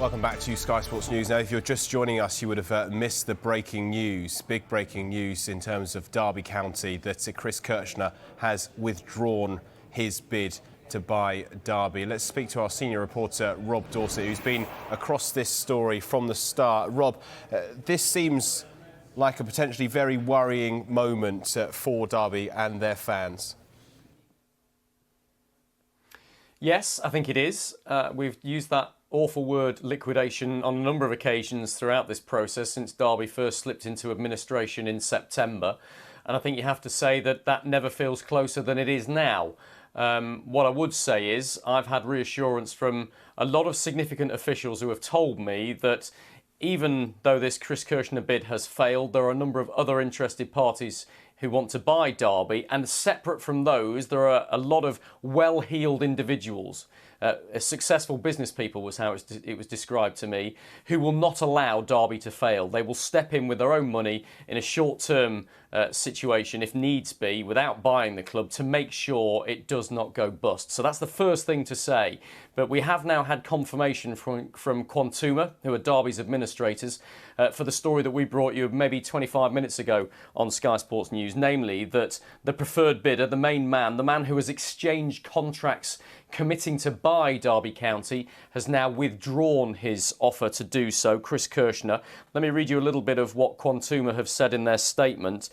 Welcome back to Sky Sports News. Now, if you're just joining us, you would have missed the breaking news, big breaking news in terms of Derby County, that Chris Kirchner has withdrawn his bid to buy Derby. Let's speak to our senior reporter, Rob Dorsett, who's been across this story from the start. Rob, this seems like a potentially very worrying moment for Derby and their fans. Yes, I think it is. We've used that awful word liquidation on a number of occasions throughout this process since Derby first slipped into administration in September. And I think you have to say that that never feels closer than it is now. What I would say is I've had reassurance from a lot of significant officials who have told me that even though this Chris Kirchner bid has failed, there are a number of other interested parties who want to buy Derby, and separate from those, there are a lot of well-heeled individuals, successful business people was how it was described to me, who will not allow Derby to fail. They will step in with their own money in a short-term situation, if needs be, without buying the club, to make sure it does not go bust. So that's the first thing to say. But we have now had confirmation from Quantuma, who are Derby's administrators, for the story that we brought you maybe 25 minutes ago on Sky Sports News, namely that the preferred bidder, the main man, the man who has exchanged contracts committing to buy Derby County, has now withdrawn his offer to do so, Chris Kirchner. Let me read you a little bit of what Quantuma have said in their statement.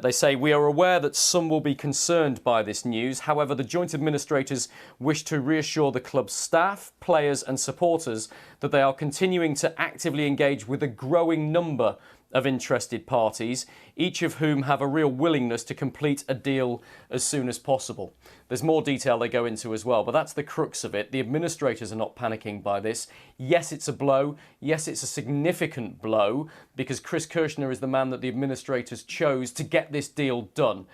They say, "We are aware that some will be concerned by this news. However, the joint administrators wish to reassure the club's staff, players and supporters that they are continuing to actively engage with a growing number of interested parties, each of whom have a real willingness to complete a deal as soon as possible." There's more detail they go into as well, but that's the crux of it. The administrators are not panicking by this. Yes, it's a blow. Yes, it's a significant blow, because Chris Kirchner is the man that the administrators chose to get this deal done.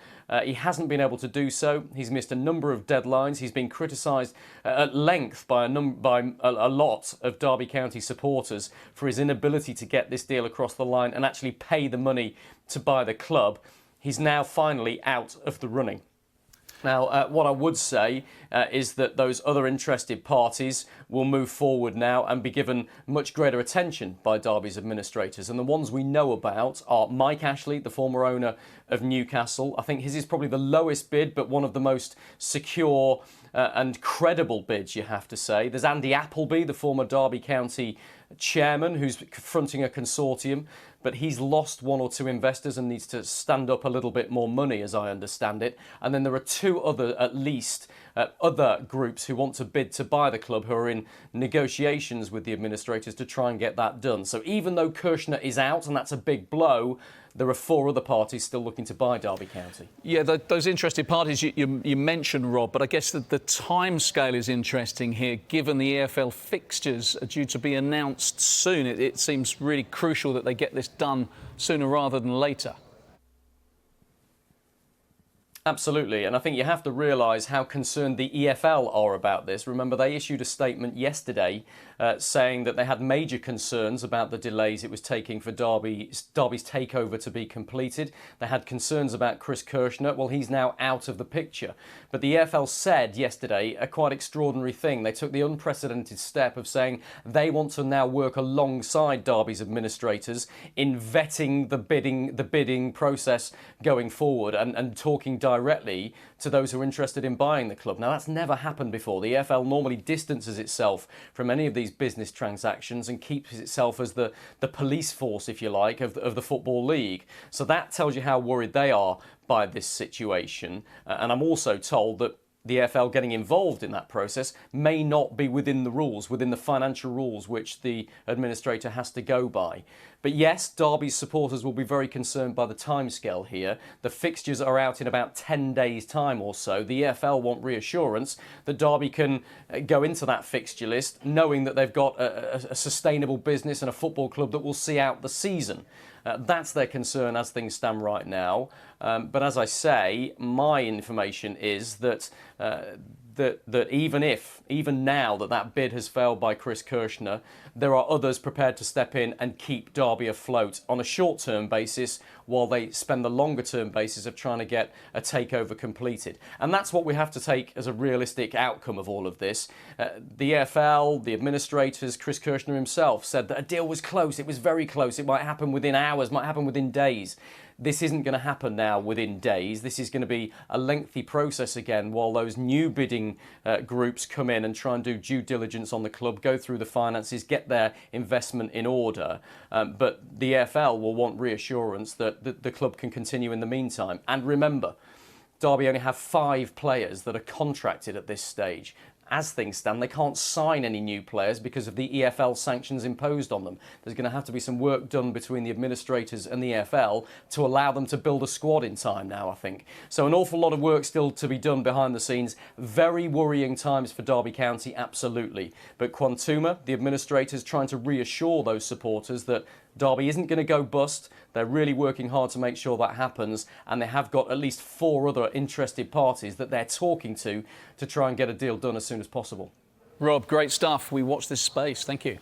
He hasn't been able to do so. He's missed a number of deadlines. He's been criticised at length by a lot of Derby County supporters for his inability to get this deal across the line and actually pay the money to buy the club. He's now finally out of the running. Now, what I would say is that those other interested parties will move forward now and be given much greater attention by Derby's administrators. And the ones we know about are Mike Ashley, the former owner of Newcastle. I think his is probably the lowest bid, but one of the most secure and credible bids, you have to say. There's Andy Appleby, the former Derby County chairman, who's confronting a consortium, but he's lost one or two investors and needs to stand up a little bit more money, as I understand it. And then there are two other, at least, other groups who want to bid to buy the club, who are in negotiations with the administrators to try and get that done. So even though Kirchner is out, and that's a big blow, there are four other parties still looking to buy Derby County. Yeah, those interested parties you mentioned, Rob, but I guess the timescale is interesting here, given the EFL fixtures are due to be announced soon. It seems really crucial that they get this done sooner rather than later. Absolutely, and I think you have to realise how concerned the EFL are about this. Remember, they issued a statement yesterday saying that they had major concerns about the delays it was taking for Derby's takeover to be completed. They had concerns about Chris Kirchner. Well, he's now out of the picture. But the EFL said yesterday a quite extraordinary thing. They took the unprecedented step of saying they want to now work alongside Derby's administrators in vetting the bidding process going forward and talking directly to those who are interested in buying the club. Now, that's never happened before. The EFL normally distances itself from any of these business transactions and keeps itself as the police force, if you like, of the Football League. So that tells you how worried they are by this situation. And I'm also told that the EFL getting involved in that process may not be within the rules, within the financial rules which the administrator has to go by. But yes, Derby's supporters will be very concerned by the timescale here. The fixtures are out in about 10 days' time or so. The EFL want reassurance that Derby can go into that fixture list knowing that they've got a sustainable business and a football club that will see out the season. That's their concern as things stand right now. But as I say, my information is that that even now that bid has failed by Chris Kirchner, there are others prepared to step in and keep Derby afloat on a short-term basis while they spend the longer-term basis of trying to get a takeover completed. And that's what we have to take as a realistic outcome of all of this. The EFL, the administrators, Chris Kirchner himself said that a deal was close, it was very close, it might happen within hours, might happen within days. This isn't going to happen now within days. This is going to be a lengthy process again while those new bidding groups come in and try and do due diligence on the club, go through the finances, get their investment in order. But the EFL will want reassurance that the club can continue in the meantime. And remember, Derby only have 5 players that are contracted at this stage. As things stand, they can't sign any new players because of the EFL sanctions imposed on them. There's going to have to be some work done between the administrators and the EFL to allow them to build a squad in time now, I think. So an awful lot of work still to be done behind the scenes. Very worrying times for Derby County, absolutely. But Quantuma, the administrators, trying to reassure those supporters that Derby isn't going to go bust. They're really working hard to make sure that happens, and they have got at least 4 other interested parties that they're talking to try and get a deal done as soon as possible. Rob, great stuff. We watch this space. Thank you.